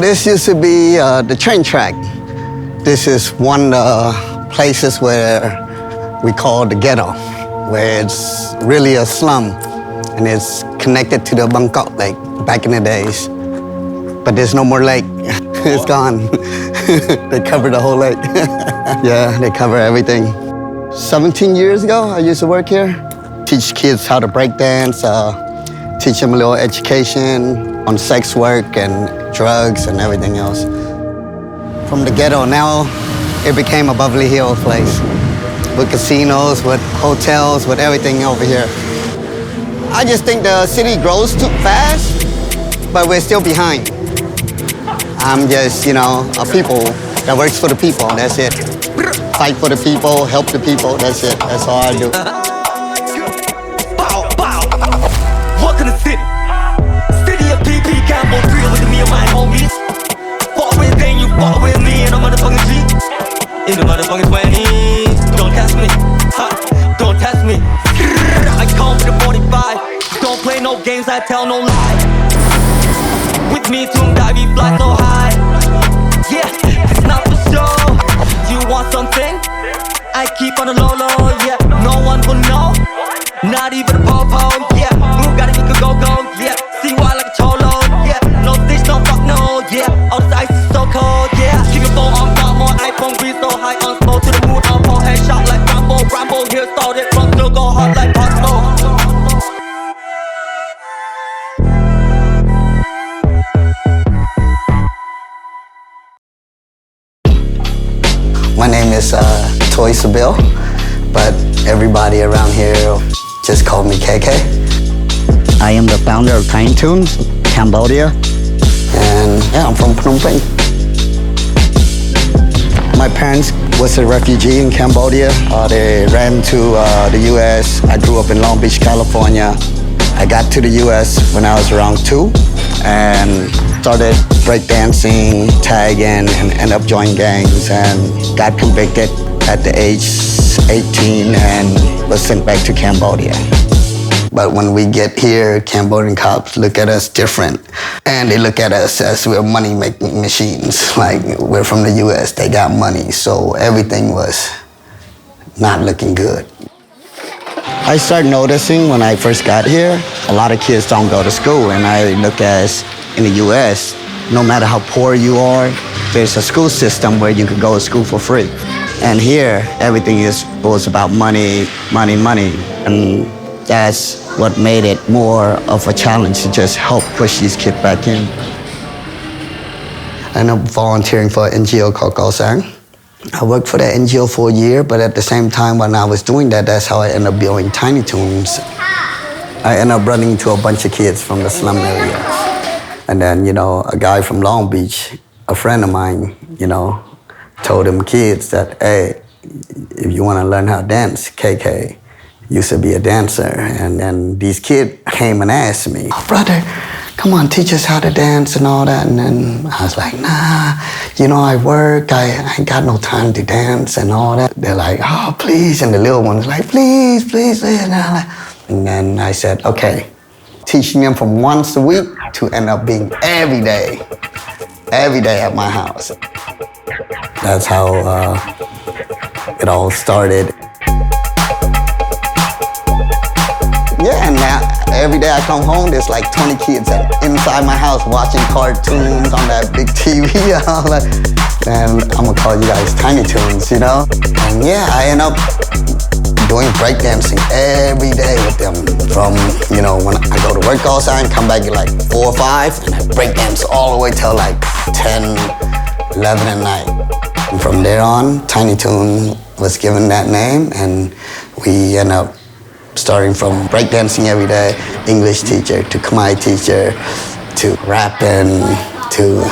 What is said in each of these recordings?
this used to be the train track. This is one places where we call the ghetto, where it's really a slum, and it's connected to the Bangkok Lake back in the days. But there's no more lake. It's gone. They covered the whole lake. Yeah, they cover everything. 17 years ago, I used to work here. Teach kids how to break dance, teach them a little education on sex work and drugs and everything else. From the ghetto, now it became a Beverly Hills place with casinos, with hotels, with everything over here. I just think the city grows too fast, but we're still behind. I'm just, a people that works for the people, that's it. Fight for the people, help the people, that's it. That's all I do. Bow, bow. Welcome to city. City of PP, Cambodgienne with me and my homies. Fuck with then you fuck with me and I'm motherfucking G. In the motherfucking 20s. Don't test me, don't test me. I come with a 45. Don't play no games, I tell no lie. With me to die, we fly so high. Yeah, it's not for show. You want something? I keep on the low low, yeah. No one will know, not even a po-po, yeah. Who got it, you can go, yeah. See why like a cholo, yeah. No stitch, no fuck, no, yeah. All this ice is so cold, yeah. Keep your phone on, got more iPhone, breathe so high on smoke. To the moon, on phone, headshot like Rambo, here started from still go hard like Parti. My name is Toy Sabil, but everybody around here just call me KK. I am the founder of Tiny Toones, Cambodia, and yeah, I'm from Phnom Penh. My parents was a refugee in Cambodia. They ran to the U.S. I grew up in Long Beach, California. I got to the U.S. when I was around 2 and started breakdancing, tagging, and ended up joining gangs and got convicted at the age 18 and was sent back to Cambodia. But when we get here, Cambodian cops look at us different. And they look at us as we're money-making machines. Like, we're from the US, they got money, so everything was not looking good. I started noticing when I first got here, a lot of kids don't go to school, and I look at in the US, no matter how poor you are, there's a school system where you can go to school for free. And here, everything was about money, money, money. And that's what made it more of a challenge to just help push these kids back in. I ended up volunteering for an NGO called Kaosang. I worked for that NGO for a year, but at the same time when I was doing that, that's how I ended up building Tiny Toones. I ended up running into a bunch of kids from the slum areas. And then, a guy from Long Beach, a friend of mine, told them kids that, hey, if you want to learn how to dance, KK used to be a dancer. And then these kids came and asked me, oh, brother, come on, teach us how to dance and all that. And then I was like, nah, I work, I ain't got no time to dance and all that. They're like, oh, please. And the little one's like, please, please, please. And then I said, okay, teaching them from once a week to end up being every day at my house. That's how it all started. Yeah, and now every day I come home, there's like 20 kids inside my house watching cartoons on that big TV. And I'm gonna call you guys Tiny Toones, And yeah, I end up doing breakdancing every day with them. From, when I go to work all the time, come back at like 4 or 5, and I breakdance all the way till like 10, 11 at night. And from there on, Tiny Toon was given that name, and we end up starting from breakdancing every day, English teacher to Khmer teacher, to rapping, to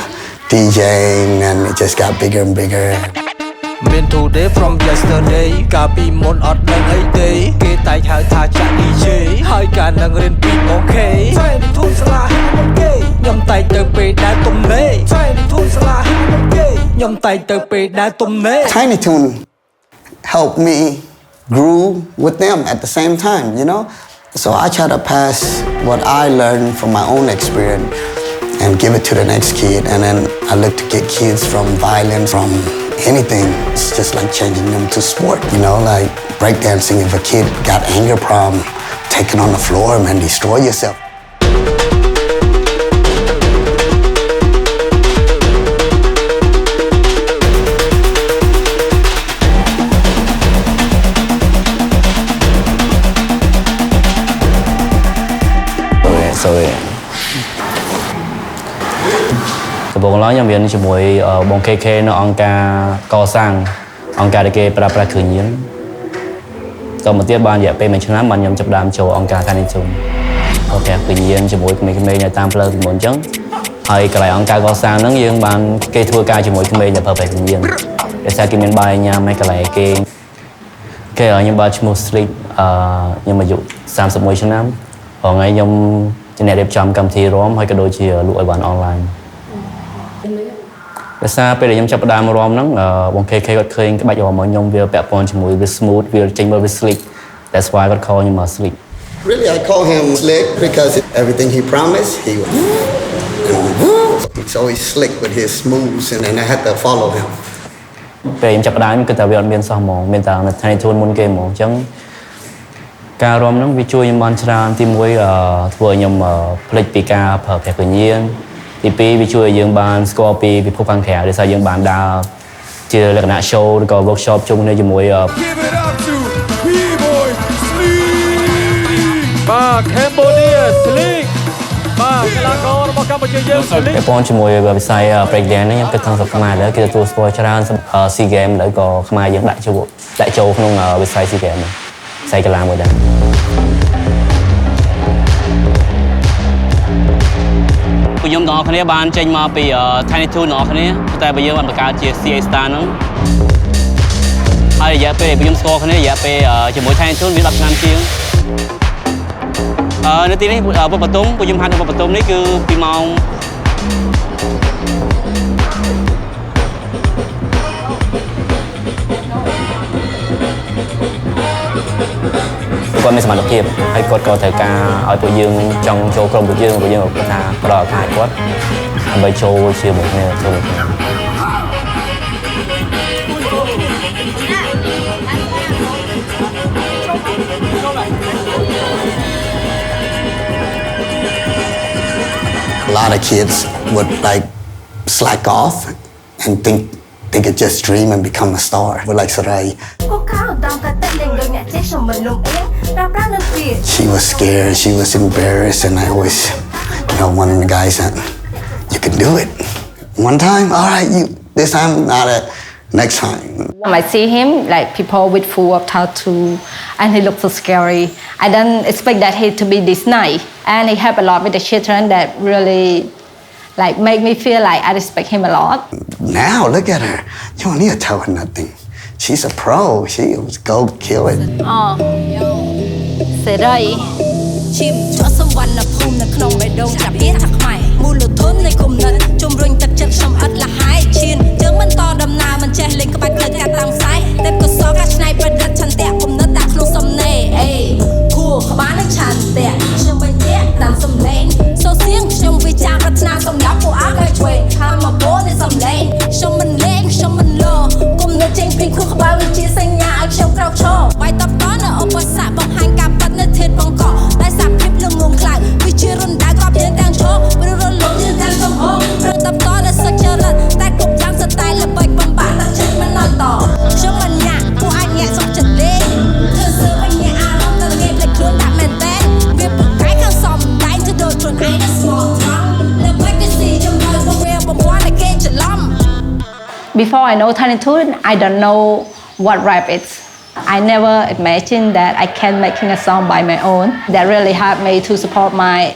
DJing, and it just got bigger and bigger. Been today from yesterday កាលពីមុនអត់ដឹងអីទេគេតែហៅថាចាក់ DJ ហើយការនឹងរៀនពី OK ចែកធូនស្លាហាមិនគេខ្ញុំតែទៅពេលដែលទំនេរចែកធូនស្លាហាមិនគេខ្ញុំតែទៅពេលដែលទំនេរ Tiny Toon helped me grew with them at the same time, So I try to pass what I learned from my own experience and give it to the next kid. And then I look to get kids from violence, from anything. It's just like changing them to sport, you know, like breakdancing. If a kid got anger problem, taking on the floor, man, destroy yourself. Sorry. ដំបូងឡើយខ្ញុំរៀនជាមួយបង KK នៅអង្គការកសាងអង្គការដែលគេប្រើប្រាស់គ្រឿងញៀនតមកទៀតបានរយៈពេល1ឆ្នាំបានខ្ញុំចាប់ផ្ដើមចូលអង្គការ Tiny Toones ក៏ប្រាក់គ្រឿងញៀនជាមួយក្មេងៗនៅតាមផ្លូវពីមុនអញ្ចឹងហើយកន្លែងអង្គការកសាងហ្នឹងយើងបានគេធ្វើការជាមួយក្មេងដែលប្រើប្រាស់គ្រឿងញៀនដោយសារគេមានបាយញ៉ាំហើយកន្លែងគេខ្ញុំបានឈ្មោះ Sleep ខ្ញុំអាយុ31ឆ្នាំ ថ្ងៃខ្ញុំជាអ្នករៀបចំកម្មវិធីរំហើយក៏ដូចជាលក់ឲ្យបានអនឡាញដោយសារពេលដែលខ្ញុំចាប់ផ្ដើមរំហ្នឹងបង KK គាត់ឃើញក្បាច់រំរបស់ខ្ញុំវាពាក់ព័ន្ធជាមួយវា smooth វាចេញមកវា slick that's why គាត់ call ខ្ញុំមក slick Really I call him slick because everything he promised he would he's always slick with his moves and I had to follow him ពេលខ្ញុំចាប់ផ្ដើមគឺតែវាអត់មានសោះហ្មងមានតែនៅ Tiny Toones មុនគេហ្មងអញ្ចឹង ការរំហ្នឹងវាជួយខ្ញុំបានច្រើនទី1ធ្វើឲ្យខ្ញុំផ្លេចពីការប្រើប្រាស់គ្រឿងញៀនទី2វាជួយឲ្យយើងបានស្គាល់ពីពិភពខាងក្រៅដោយសារយើងបានដើរជាលក្ខណៈ show ឬក៏ workshop ជុំគ្នាជាមួយ បាទ Cambodia Sleek បាទកីឡាកររបស់កម្ពុជាយើង Sleek ពាក់ព័ន្ធជាមួយវិស័យ break dance នេះខ្ញុំគិតថាស្រុកខ្មែរឥឡូវគេទទួលស្គាល់ច្រើន SEA Games ឥឡូវក៏ខ្មែរយើងដាក់ចូលក្នុងវិស័យ SEA Games វិស័យកីឡាមួយដែរពួកខ្ញុំទាំងអស់គ្នាបានចេញមកពី Tiny Toones ទាំងអស់គ្នាតែបើយើងបានបង្កើតជា CA Star ហ្នឹងហើយរយៈពេលដែលពួកខ្ញុំស្គាល់គ្នារយៈពេលជាមួយ Tiny Toones វា10ឆ្នាំជាងនៅទីនេះពុកបតុមពួកខ្ញុំហាត់នៅពុកបតុមនេះគឺពីម៉ោងគាត់មានសមត្ថភាពហើយគាត់ក៏ត្រូវការឲ្យពួកយើងចង់ចូលក្រុមពួកយើងគាត់ថាផ្ដល់ឱកាសគាត់ដើម្បីចូលជាមួយគ្នាចូលគ្នា A lot of kids would like slack off and think they could just dream and become a star. But like Sarai, she was scared, she was embarrassed, and I always, you know, one of the guys said, "You can do it. One time, all right, this time, not it. Next time." I see him like people with full of tattoo, and he looks so scary. I don't expect that he to be this nice, and he help a lot with the children that really. Like make me feel like I respect him a lot. Now look at her. You don't need to tell her nothing. She's a pro. She was go kill it. Oh, say right. Chim cho someone là phun là không phải đâu chả biết chắc mày mua lụt thốn này cùng nấn chung rung chặt chặt xong ớt là hai chiên chướng mình to đầm nào mình che lên các bạn cười cả tăng sai đẹp của xó các này bật đặt chân tẹt cùng nó đặt luôn sầm nè ê thua các bạn nó chăn tẹt chung mình nhẹ đàn sầm lên số xiên chung vi trang đặt nào sầm đắp của ác ai chơi ham mà bố nên sầm lên chung mình lo cùng nó tranh pin khu các bạn mình chia xanh nhà ở trong cao cho bài tập đó là ông bác xã bằng hành cặp bắt nó thiệt bằng cỏ tại sao phép lưng ngùng lại vì chưa run đã góp trên đang cho vì run lộn trên đang không hô rồi tập đó là sợ chờ lần tại cục trắng sợ tay là bạch bằng bạn đặt chân mình nói tỏ trong mình nhà của anh nhẹ xong chật lên thật sự anh nhẹ à không ta nghe lịch luôn đã mền tên việc một cái khăn sòng đánh cho đôi chuẩn ai đã small là bạch cái gì trong đời không về bằng qua là kê chật lắm. Before I know Tiny Toones, I don't know what rap is. I never imagined that I can making a song by my own. That really helped me to support my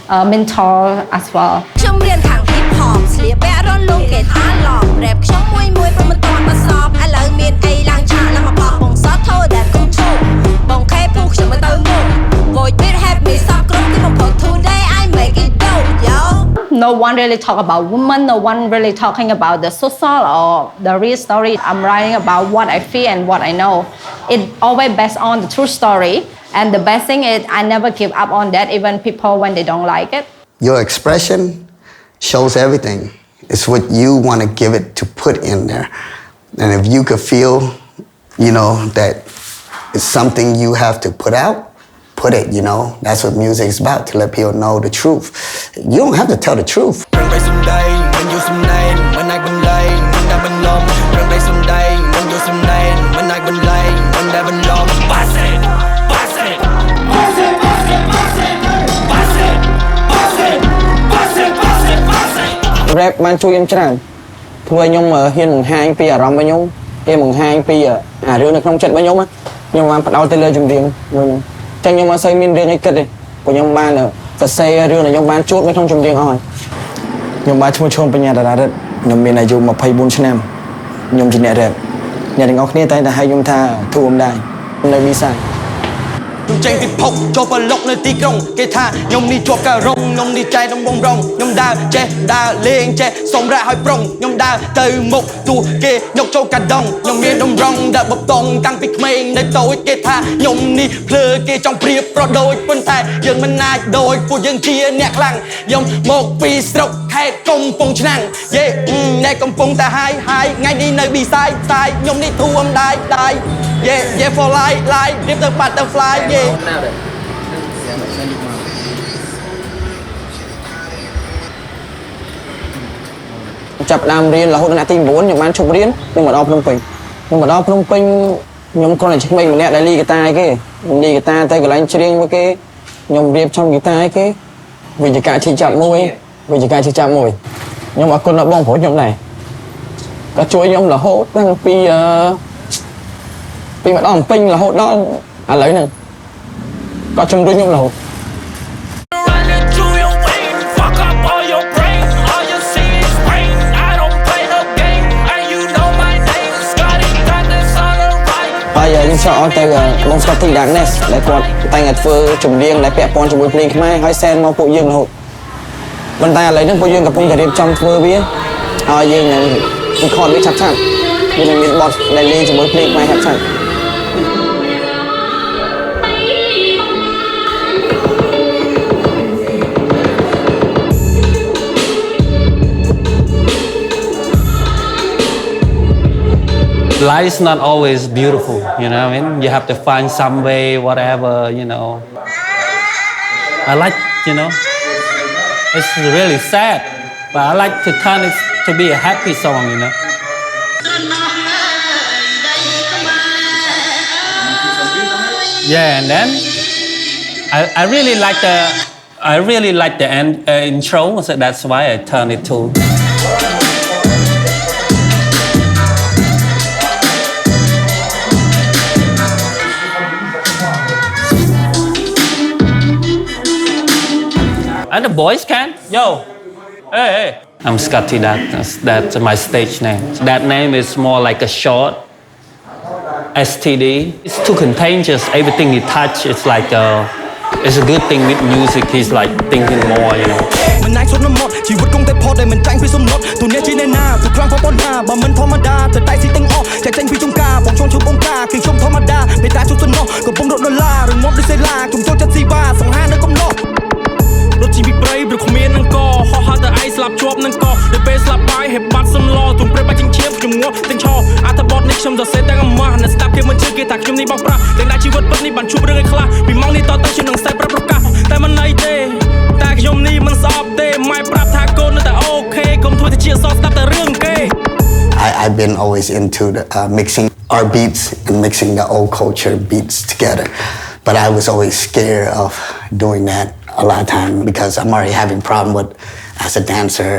mentor as well. Trong riêng thẳng hip hop, slia bé rôn luôn kể thả lọp rap trong mùi from a toàn mà sọp. I love miền A lang cha là mà bọc bông sót thôi đẹp công trục. Bông khai phúc chẳng mà tao ngủ. Vội biết happy sọc rung thì một phần today I make it go, yo. No one really talk about women. No one really talking about the social or the real story. I'm writing about what I feel and what I know. It always based on the true story. And the best thing is I never give up on that, even people when they don't like it. Your expression shows everything. It's what you want to give it to put in there. And if you could feel, you know, that it's something you have to put out, put it, you know. That's what music is about, to let people know the truth. You don't have to tell the truth. Rap បានជួយខ្ញុំច្រើនធ្វើឲ្យខ្ញុំហ៊ានបង្ហាញពីអារម្មណ៍របស់ខ្ញុំហ៊ានបង្ហាញពីអារឿងនៅក្នុងចិត្តរបស់ខ្ញុំបានផ្ដោតទៅលើចម្រៀងមួយចឹងខ្ញុំអត់សូវមានរឿងអីគិតទេព្រោះខ្ញុំបានសរសេររឿងដែលខ្ញុំបានជួបនៅក្នុងចម្រៀងអស់ខ្ញុំបានឈ្មោះឈុំបញ្ញាតារារិទ្ធខ្ញុំមានអាយុ24ឆ្នាំខ្ញុំជាអ្នករ៉េបអ្នកទាំងអស់គ្នាតែងតែហៅខ្ញុំថាធូអមដែរនៅវិស័យ ខ្ញុំចេញពីភពចូលប្រឡុកនៅទីក្រុងគេថាខ្ញុំនេះជាប់ការរងខ្ញុំនេះចែកដំបងរងខ្ញុំដើរចេះដើរលេងចេះសម្រាប់ឲ្យប្រុងខ្ញុំដើរទៅមុខទោះគេយកចូលកាដងខ្ញុំមានដំរងដើរបបតងតាំងពីក្មេងនៅតូចគេថាខ្ញុំនេះភ្លើគេចង់ប្រៀបប្រដូចប៉ុន្តែយើងមិនអាចដូចពួកយើងជាអ្នកខ្លាំងខ្ញុំមកពីស្រុកខេត្តកំពង់ឆ្នាំងយេអ្នកកំពុងតែហាយថ្ងៃនេះនៅប៊ីសាយខ្ញុំនេះធូមដែរ Yeah for life live the butterfly yeah ចាប់ដើមរៀនរហូតដល់ទី9ខ្ញុំបានឈប់រៀនខ្ញុំមកដល់ភ្នំពេញខ្ញុំគ្រាន់តែឆ្មេងម្នាក់ដែលលីហ្គីតាគេលីហ្គីតាទៅកន្លែងច្រៀងមកគេខ្ញុំរៀបចំហ្គីតាគេវិជ្ជាការឈឺចាប់មួយខ្ញុំអរគុណដល់បងប្រុសខ្ញុំដែរក៏ជួយខ្ញុំរហូតតាំងពីមកដល់ពេញរហូតដល់ឥឡូវហ្នឹងក៏ជំរុញខ្ញុំរហូត ខ្ញុំចង់អត់ទៅបងស្កតទីដាក់ Nest ដែលគាត់តែងតែធ្វើចម្រៀងដែលពាក់ព័ន្ធជាមួយភ្លេងខ្មែរហើយសែនមកពួកយើងរហូតប៉ុន្តែឥឡូវនេះពួកយើងកំពុងតែរៀបចំធ្វើវាហើយយើងនឹង record វាឆាប់ៗយើងនឹងមានបទដែលលេងជាមួយភ្លេងខ្មែរឆាប់ៗ Life is not always beautiful, you know what I mean? You have to find some way, whatever, you know. I like, you know, it's really sad, but I like to turn it to be a happy song, you know. Yeah, and then I really like the intro, so that's why I turn it to. And the boys can. Yo. Hey. I'm Scotty. That's my stage name. That name is more like a short. STD. It's too contagious. Everything he touch, it's like it's a good thing with music. He's like thinking more, you know. មិនណៃសុទ្ធមកជីវិតគង់តែផុតតែមិនចាញ់ពីសំណត់ទូនេះជាអ្នកណាទៅខ្លាំងផងប៉ុណ្ណាបើមិនធម្មតាទៅតែស៊ីទាំងអស់ចាច់ចេញពីជុំការបងជន់ជុំបងការគឺខ្ញុំធម្មតាពេលតែជុំសំណោះកំពុងរត់ដុល្លាររងមកដូចសេឡាខ្ញុំចូលចិត្តស៊ីវ៉ាសង្ហានៅកំណត់ រត់ជីវិតព្រៃព្រោះគ្មាននឹងកហោះហើទៅឯងស្លាប់ជាប់នឹងកដល់ពេលស្លាប់បាយហេបបាត់សំឡទុំព្រៃបាច់ចិញ្ចៀមជំងឺទាំងឆោអត្ថបទនេះខ្ញុំសរសេរទាំងអមះនៅស្ដាប់គេមិនជឿគេថាខ្ញុំនេះបោកប្រាស់ទាំងដែលជីវិតពិតនេះបានជួបរឿងឯខ្លះពីម៉ោងនេះតទៅខ្ញុំនឹងស្ទើរប្រាប់ប្រកាសតែមិនអីទេតែខ្ញុំនេះមិនស្អប់ទេម៉ែប្រាប់ថាកូននៅតែអូខេកុំធ្វើតែជាសស្ដាប់តែរឿងគេ I've been always into the mixing our beats and mixing the old culture beats together. But I was always scared of doing that a lot of time because I'm already having problem with as a dancer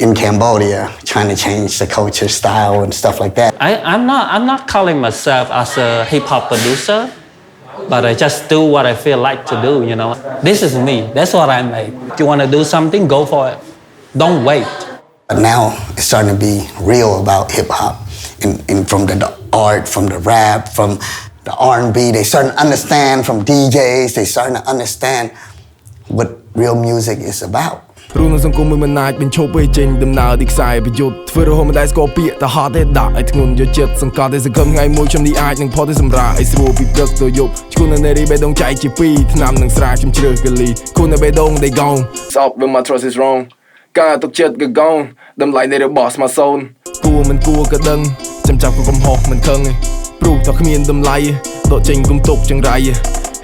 in Cambodia trying to change the culture style and stuff like that. I'm not calling myself as a hip hop producer, but I just do what I feel like to do, you know. This is me. That's what I make. If you want to do something, go for it. Don't wait. But now it's starting to be real about hip hop and from the art, from the rap, from the R&B, they starting to understand from DJs, they starting to understand what real music is about. ព្រោះនៅសង្គមមិនអាចបញ្ឈប់ឲ្យចេញដំណើរទីខ្សែប្រយុទ្ធធ្វើរហូតមិនដែលស្គាល់ពាក្យតែហត់ទេដាក់ឲ្យធ្ងន់យកចិត្តសង្កត់ទេសង្ឃឹមថ្ងៃមួយខ្ញុំនេះអាចនឹងផុតទៅសម្រាប់ឲ្យស្រួលពីព្រឹកទៅយប់ឈ្គូននៅនេរីបេដងចែកជាពីរឆ្នាំនឹងស្រាខ្ញុំជ្រើសកលីគូននៅបេដង they gone stop when my trust is wrong ការទុកចិត្តក៏កងតម្លៃនៃរបស់ស្មាសូនគួរមិនគួរក៏ដឹងចាំចាប់ក៏កំហុសមិនខឹងឯងព្រោះតែគ្មានតម្លៃដកចេញគុំទុកចង្រៃ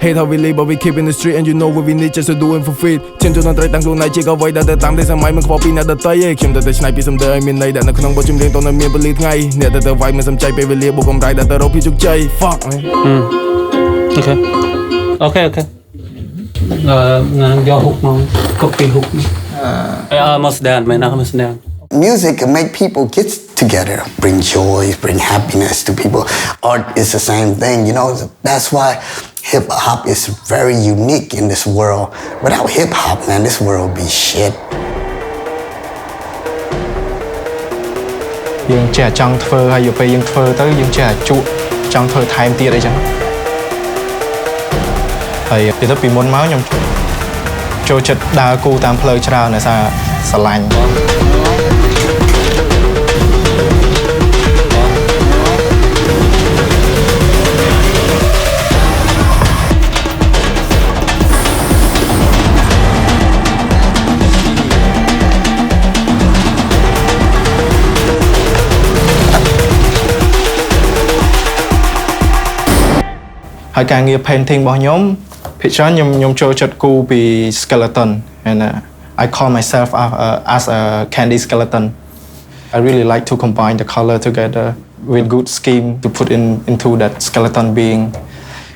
Hate how we live but we keep in the street and you know what we need just to do it for free ខ្ញុំចូលត្រូវតាំងខ្លួនឯងជាកអ្វីដែលតាមទេសម័យមិនខ្វល់ពីអ្នកដទៃឯងខ្ញុំតែឆ្នៃពីសំដីឲ្យមានន័យដែលនៅក្នុងបទចម្រៀងតនៅមានពលីថ្ងៃអ្នកតែវាយមិនសំចៃពេលវេលាបុកកំរៃដែលទៅរកភាពជោគជ័យ fuck អូខេយកហុកមកកុំពីហុកមកស្ដានមែនណាមកស្ដានMusic can make people get together, bring joy, bring happiness to people. Art is the same thing, you know. That's why hip hop is very unique in this world. Without hip hop, man, this world would be shit. យើងចេះចង់ធ្វើហើយយកពេលយើងធ្វើទៅយើងចេះជក់ចង់ធ្វើថែមទៀតអីចឹងហើយទៅពីមុនមកខ្ញុំចូលចិត្តដើរគូតាមផ្លូវច្រើនដោយសារស្រឡាញ់ហើយការងារ painting របស់ខ្ញុំភាគច្រើនខ្ញុំចូលចិត្តគូពី skeleton and I call myself as a candy skeleton I really like to combine the color together with good scheme to put into that skeleton being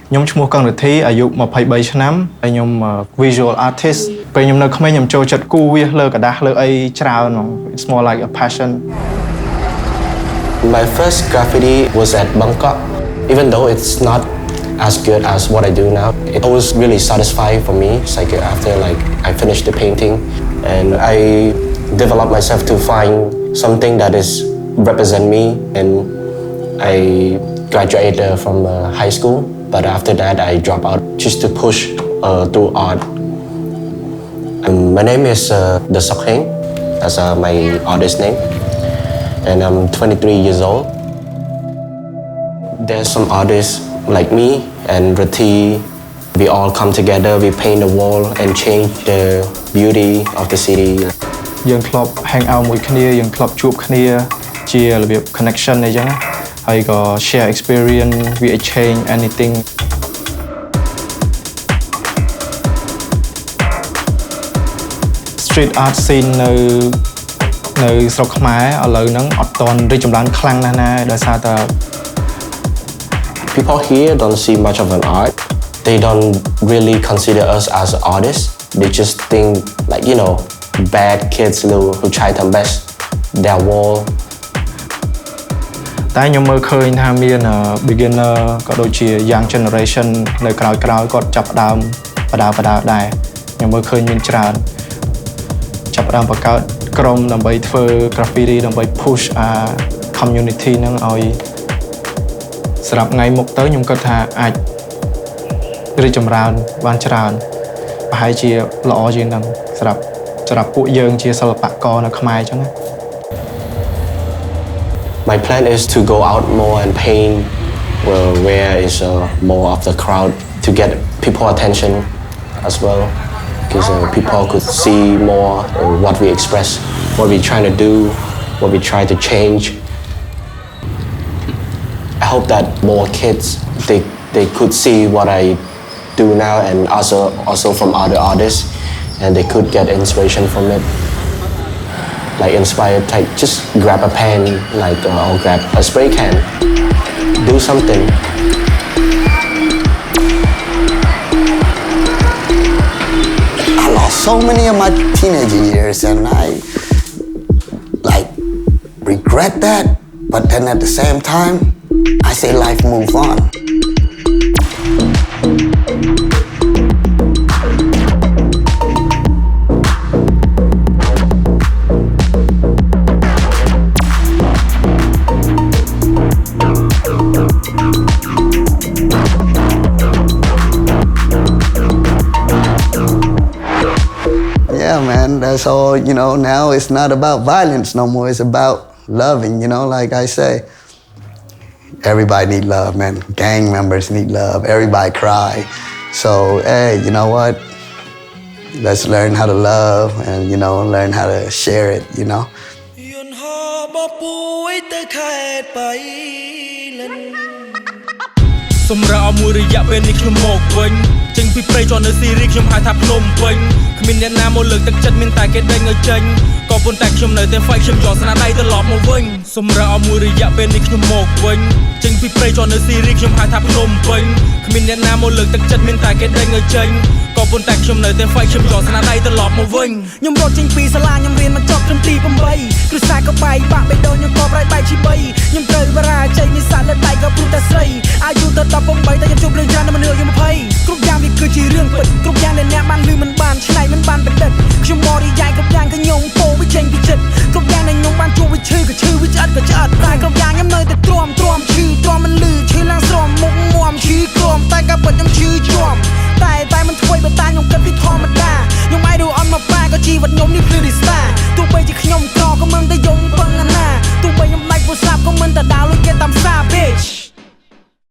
ខ្ញុំឈ្មោះកង្រិទ្ធីអាយុ23ឆ្នាំហើយខ្ញុំ visual artist ពេលខ្ញុំនៅក្មេងខ្ញុំចូលចិត្តគូវាសលើกระดาษលើអីច្រើន It's more like a passion My first graffiti was at Bangkok even though it's not as good as what I do now. It was really satisfying for me. It's like after I finished the painting and I developed myself to find something that is represent me and I graduated from high school but after that I dropped out just to push through art. My name is The Sokheng. That's my artist name and I'm 23 years old. There's some artists like me and Rati, we all come together, we paint the wall and change the beauty of the city. យើងធ្លាប់ hang out មួយគ្នាយើងធ្លាប់ជួបគ្នាជារបៀប connection អីចឹងហើយក៏ share experience we exchange anything street art scene នៅស្រុកខ្មែរឥឡូវហ្នឹងអត់ទាន់រីកចម្រើនខ្លាំងណាស់ណាដោយសារតែPeople here don't see much of an art. They don't really consider us as artists. They just think bad kids who try their best. Their wall. តែខ្ញុំមើលឃើញថាមាន beginner ក៏ដូចជា young generation នៅក្រោយៗគាត់ចាប់ផ្ដើមបដាដែរខ្ញុំមើលឃើញមានច្រើនចាប់ផ្ដើមបង្កើតក្រុមដើម្បីធ្វើ graffiti ដើម្បី push community ហ្នឹងឲ្យសម្រាប់ថ្ងៃមុខទៅខ្ញុំគិតថាអាចរីកចម្រើនបានច្រើនប្រហែលជាល្អជាងហ្នឹងសម្រាប់ពួកយើងជាសិល្បករនៅខ្មែរអញ្ចឹងណា My plan is to go out more and paint where is more of the crowd to get people attention as well because people could see more what we express, what we trying to do, what we try to change. I hope that more kids they could see what I do now and also from other artists and they could get inspiration from it. Like inspired, just grab a pen, or grab a spray can, do something. I lost so many of my teenage years and I regret that, but then at the same time I say life moves on. Yeah, man, it's all, now it's not about violence no more. It's about loving, like I say. Everybody need love, man. Gang members need love. Everybody cry. So, hey, you know what? Let's learn how to love and, learn how to share it, សម្រាប់មួយរយៈពេលនេះខ្ញុំមកវិញចេញពីព្រៃជាប់នៅស៊ីរីខ្ញុំហៅថាភ្នំពេញគ្មានអ្នកណាមកលើកទឹកចិត្តមានតែគេដេញឲ្យចេញក៏ប៉ុន្តែខ្ញុំនៅតែ fight ខ្ញុំយកស្នាដៃត្រឡប់មកវិញសម្រាប់មួយរយៈពេលនេះខ្ញុំមកវិញចេញពីព្រៃជាប់នៅស៊ីរីខ្ញុំហៅថាភ្នំពេញគ្មានអ្នកណាមកលើកទឹកចិត្តមានតែគេដេញឲ្យចេញក៏ប៉ុន្តែខ្ញុំនៅតែ fight ខ្ញុំយកស្នាដៃត្រឡប់មកវិញខ្ញុំរត់ចេញពីសាលាខ្ញុំរៀនមកចប់ត្រឹមទី8គ្រូសាក៏បាយបាក់បេះដូងខ្ញុំក៏ប្រៃបែកជី3ខ្ញុំត្រូវបរាជ័យនេះសាក់លើដៃក៏ព្រោះតែស្រីអាយុទៅ18តែខ្ញុំជួបរឿងច្រើននៅមនុស្សអាយុ20គ្រប់យ៉ាងវាគឺជារឿងពិតគ្រប់យ៉ាងដែលអ្នកបានឮមិនបានឆ្នៃមិនបានបដិទ្ធខ្ញុំមករីយ៉ៃគ្រប់យ៉ាងក៏ខ្ញុំពោវាចេញពីចិត្តគ្រប់យ៉ាងដែលខ្ញុំបានជួបវាឈឺក៏ឈឺវាឆ្អិតក៏ឆ្អិតតែគ្រប់យ៉ាងខ្ញុំនៅតែទ្រាំឈឺទ្រាំមិនលឺឈឺឡើងស្រមមុខមួមឈឺក្រមតែក៏ពិតខ្ញុំឈឺជាប់តែមិនធ្វើបើតាខ្ញុំគិតពីធម្មតាខ្ញុំអាចរੂអន់មកប៉ាក៏ជីវិតខ្ញុំនេះភ្លឺរីស្តាទោះបីជាខ្ញុំក្រក៏មិនតែយំ